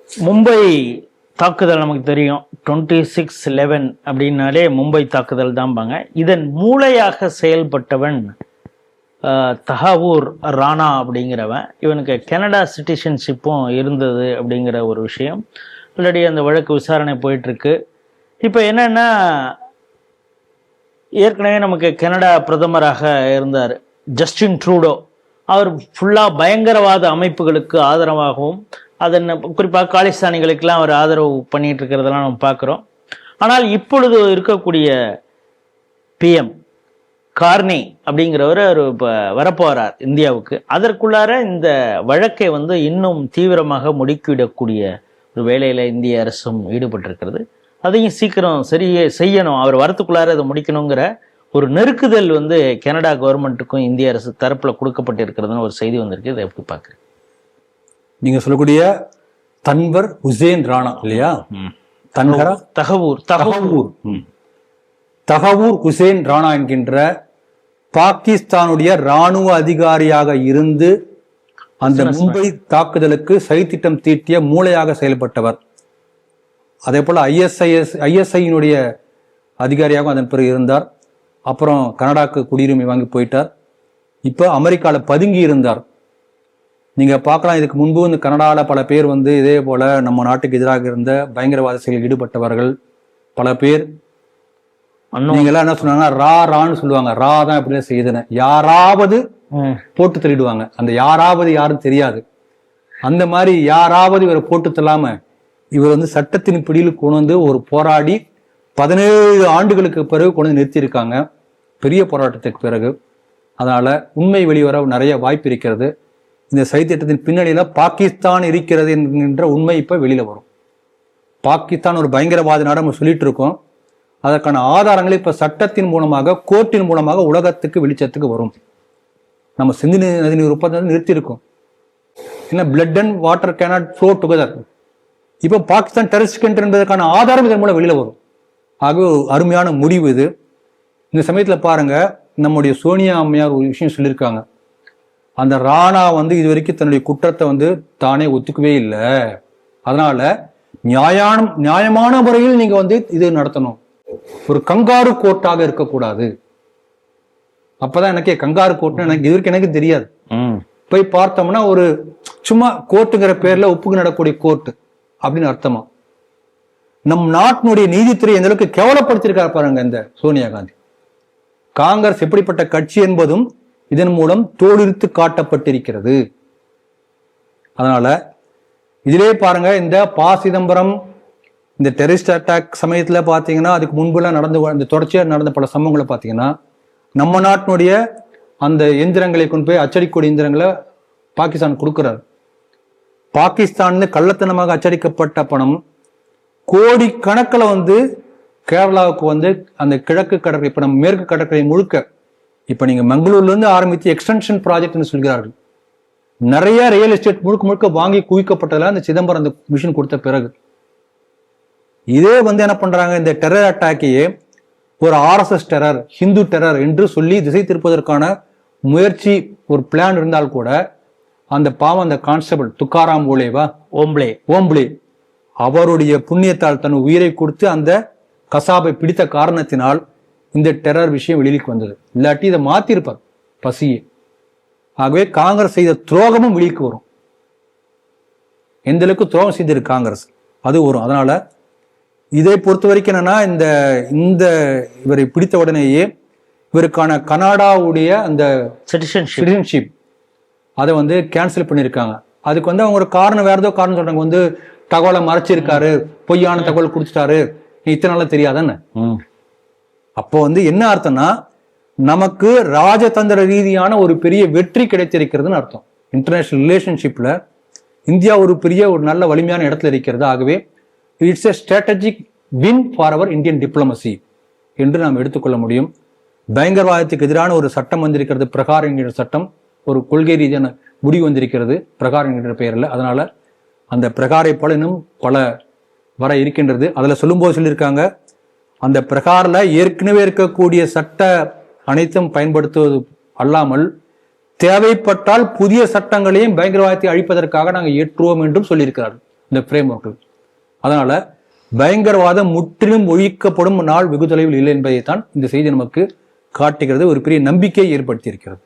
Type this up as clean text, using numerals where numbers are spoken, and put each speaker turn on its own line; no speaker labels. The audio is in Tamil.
மும்பை தாக்குதல் நமக்கு தெரியும். 26/11 அப்படின்னாலே மும்பை தாக்குதல் தான்பாங்க. இதன் மூளையாக செயல்பட்டவன் தஹாவூர் ராணா அப்படிங்கிறவன். இவனுக்கு கனடா சிட்டிசன்ஷிப்பும் இருந்தது அப்படிங்கிற ஒரு விஷயம். ஆல்ரெடி அந்த வழக்கு விசாரணை போயிட்டுருக்கு. இப்போ என்னென்னா, ஏற்கனவே நமக்கு கனடா பிரதமராக இருந்தார் ஜஸ்டின் ட்ரூடோ. அவர் ஃபுல்லாக பயங்கரவாத அமைப்புகளுக்கு ஆதரவாகவும் அதன் குறிப்பாக காலிஸ்தானிகளுக்கெல்லாம் அவர் ஆதரவு பண்ணிட்டு இருக்கிறதெல்லாம் நம்ம பார்க்குறோம். ஆனால் இப்பொழுது இருக்கக்கூடிய பிஎம் கார்னி அப்படிங்கிறவர் அவர் இப்போ வரப்போகிறார் இந்தியாவுக்கு. அதற்குள்ளார இந்த வழக்கை இன்னும் தீவிரமாக முடுக்கிவிடக்கூடிய ஒரு வேலையில் இந்திய அரசும் ஈடுபட்டிருக்கிறது. அதையும் சீக்கிரம் செய்யணும், அவர் வரத்துக்குள்ளார அதை முடிக்கணுங்கிற ஒரு நெருக்குதல் கனடா கவர்மெண்ட்டுக்கும் இந்திய அரசு தரப்பில் கொடுக்கப்பட்டிருக்கிறதுன்னு ஒரு செய்தி வந்திருக்கு. இதை எப்படி பார்க்குறேன்?
நீங்க சொல்லக்கூடிய தன்வர் ஹுசேன் ராணா இல்லையா? தஹவூர் ஹுசேன் ராணா என்கின்ற பாகிஸ்தானுடைய இராணுவ அதிகாரியாக இருந்து அந்த மும்பை தாக்குதலுக்கு சதித்திட்டம் தீட்டிய மூளையாக செயல்பட்டவர். அதே போல ஐஎஸ்ஐயினுடைய அதிகாரியாக அதன் பிறகு இருந்தார். அப்புறம் கனடாக்கு குடியுரிமை வாங்கி போயிட்டார். இப்போ அமெரிக்காவில் பதுங்கி இருந்தார். நீங்க பார்க்கலாம், இதுக்கு முன்பு இந்த கனடாவில் பல பேர் இதே போல நம்ம நாட்டுக்கு எதிராக இருந்த பயங்கரவாத செயலில் ஈடுபட்டவர்கள் பல பேர். நீங்க எல்லாம் என்ன சொன்னாங்க, ரான்னு சொல்லுவாங்க. ரா தான் இப்படி செய்யுதுன்னு யாராவது போட்டு தள்ளிடுவாங்க. அந்த யாராவது யாரும் தெரியாது. அந்த மாதிரி யாராவது இவரை போட்டு தள்ளாம இவர் சட்டத்தின் பிடியில் கொண்டு ஒரு போராடி 17 ஆண்டுகளுக்கு பிறகு கொண்டு நிறுத்தியிருக்காங்க, பெரிய போராட்டத்துக்கு பிறகு. அதனால உண்மை வெளிவர நிறைய வாய்ப்பு இருக்கிறது. இந்த சதித்திட்டத்தின் பின்னணியில பாகிஸ்தான் இருக்கிறது என்கின்ற உண்மை இப்ப வெளியில வரும். பாகிஸ்தான் ஒரு பயங்கரவாத நாடு நம்ம சொல்லிட்டு இருக்கோம். அதற்கான ஆதாரங்கள் இப்ப சட்டத்தின் மூலமாக, கோர்ட்டின் மூலமாக உலகத்துக்கு வெளிச்சத்துக்கு வரும். நம்ம சிந்து நதி ஒப்பந்தத்தை நிறுத்தி இருக்கோம். ஏன்னா blood and water cannot flow together. இப்ப பாகிஸ்தான் டெரரிஸ்ட் கண்ட்ரி என்பதற்கான ஆதாரம் இதன் மூலம் வெளியில வரும். ஆகவே ஒரு அருமையான முடிவு இது. இந்த சமயத்துல பாருங்க, நம்முடைய சோனியா அம்மையார் ஒரு விஷயம் சொல்லியிருக்காங்க. அந்த ராணா இது வரைக்கும் தன்னுடைய குற்றத்தை தானே ஒத்துக்கவே இல்லை. அதனால நியாயமான முறையில் நீங்க இது நடத்தணும். ஒரு கங்காரு கோர்ட்டாக இருக்கக்கூடாது. அப்பதான் எனக்கே கங்காரு கோர்ட்னு எனக்கு தெரியாது. போய் பார்த்தோம்னா ஒரு சும்மா கோர்ட்டுங்கிற பேர்ல ஒப்புக்கு நடக்கூடிய கோர்ட்டு அப்படின்னு அர்த்தமா. நம் நாட்டினுடைய நீதித்துறை எந்த அளவுக்கு கேவலப்படுத்திருக்காரு பாருங்க இந்த சோனியா காந்தி. காங்கிரஸ் எப்படிப்பட்ட கட்சி என்பதும் இதன் மூலம் தோலுரித்து காட்டப்பட்டிருக்கிறது. அதனால இதிலே பாருங்க, இந்த சிதம்பரம் இந்த டெரரிஸ்ட் அட்டாக் சமயத்துல பாத்தீங்கன்னா, அதுக்கு முன்புலாம் இந்த தொடர்ச்சியா நடந்த பல சம்பவங்களை பாத்தீங்கன்னா, நம்ம நாட்டினுடைய அந்த எந்திரங்களை கொண்டு போய் அச்சடிக்கூடிய எந்திரங்களை பாகிஸ்தான் கொடுக்கிறார். பாகிஸ்தான் கள்ளத்தனமாக அச்சடிக்கப்பட்ட பணம் கோடிக்கணக்கில் கேரளாவுக்கு அந்த கிழக்கு கடற்கரை, இப்ப நம்ம மேற்கு கடற்கரை முழுக்க, இப்ப நீங்க மங்களூர்ல இருந்து ஆரம்பித்து எக்ஸ்டென்ஷன் ப்ராஜெக்ட்னு சொல்கிறார்கள். நிறைய ரியல் எஸ்டேட் முழுக்க முழுக்க வாங்கி குவிக்கப்பட்டதுல அந்த சிதம்பரம் அந்த மிஷின் கொடுத்த பிறகு இதே என்ன பண்றாங்க, இந்த டெரர் அட்டாக்கையே ஒரு RSS டெரர், ஹிந்து டெரர் என்று சொல்லி திசை திருப்பதற்கான முயற்சி, ஒரு பிளான் இருந்தால் கூட அந்த பாவம் அந்த கான்ஸ்டபிள் துக்காராம் ஓம்ப்ளே அவருடைய புண்ணியத்தால் தன் உயிரை கொடுத்து அந்த கசாபை பிடித்த காரணத்தினால் இந்த டெரர் விஷயம் வெளியிற்கு வந்தது. இல்லாட்டி இதை மாத்திருப்பார் பசியே. ஆகவே காங்கிரஸ் செய்த துரோகமும் வெளிக்கு வரும். எந்த அளவுக்கு துரோகம் செய்திருக்கு காங்கிரஸ், அது வரும். அதனால இதை பொறுத்த வரைக்கும் என்னன்னா, இந்த இவரை பிடித்த உடனேயே இவருக்கான கனடாவுடைய அந்த சிட்டிசன்ஷிப் அதை கேன்சல் பண்ணியிருக்காங்க. அதுக்கு அவங்க ஒரு காரணம், வேற ஏதோ காரணம் சொல்றாங்க. தகவலை மறைச்சிருக்காரு, பொய்யான தகவல் கொடுத்துட்டாரு, இத்தனை நாள தெரியாதானே. அப்போ என்ன அர்த்தம்னா, நமக்கு ராஜதந்திர ரீதியான ஒரு பெரிய வெற்றி கிடைத்திருக்கிறதுன்னு அர்த்தம். இன்டர்நேஷனல் ரிலேஷன்ஷிப்ல இந்தியா ஒரு நல்ல வலிமையான இடத்துல இருக்கிறது. ஆகவே it's a strategic win for our Indian diplomacy என்று நாம் எடுத்துக்கொள்ள முடியும். பயங்கரவாதத்துக்கு எதிரான ஒரு சட்டம் வந்திருக்கிறது, பிரகார் என்கிற சட்டம். ஒரு கொள்கை ரீதியான முடிவு வந்திருக்கிறது பிரகார் என்கிற பெயர்ல. அதனால அந்த பிரகாரை போல இன்னும் பல வர இருக்கின்றது. அதுல சொல்லும்போது சொல்லியிருக்காங்க, அந்த பிரகாரில் ஏற்கனவே இருக்கக்கூடிய சட்ட அனைத்தும் பயன்படுத்துவது அல்லாமல் தேவைப்பட்டால் புதிய சட்டங்களையும் பயங்கரவாதத்தை அழிப்பதற்காக நாங்கள் ஏற்றுவோம் என்றும் சொல்லியிருக்கிறார்கள். இந்த ஃப்ரேம் ஒர்க்கில். அதனால பயங்கரவாதம் முற்றிலும் ஒழிக்கப்படும் நாள் வெகு தொலைவில் இல்லை என்பதைத்தான் இந்த செய்தி நமக்கு காட்டுகிறது, ஒரு பெரிய நம்பிக்கையை ஏற்படுத்தி இருக்கிறது.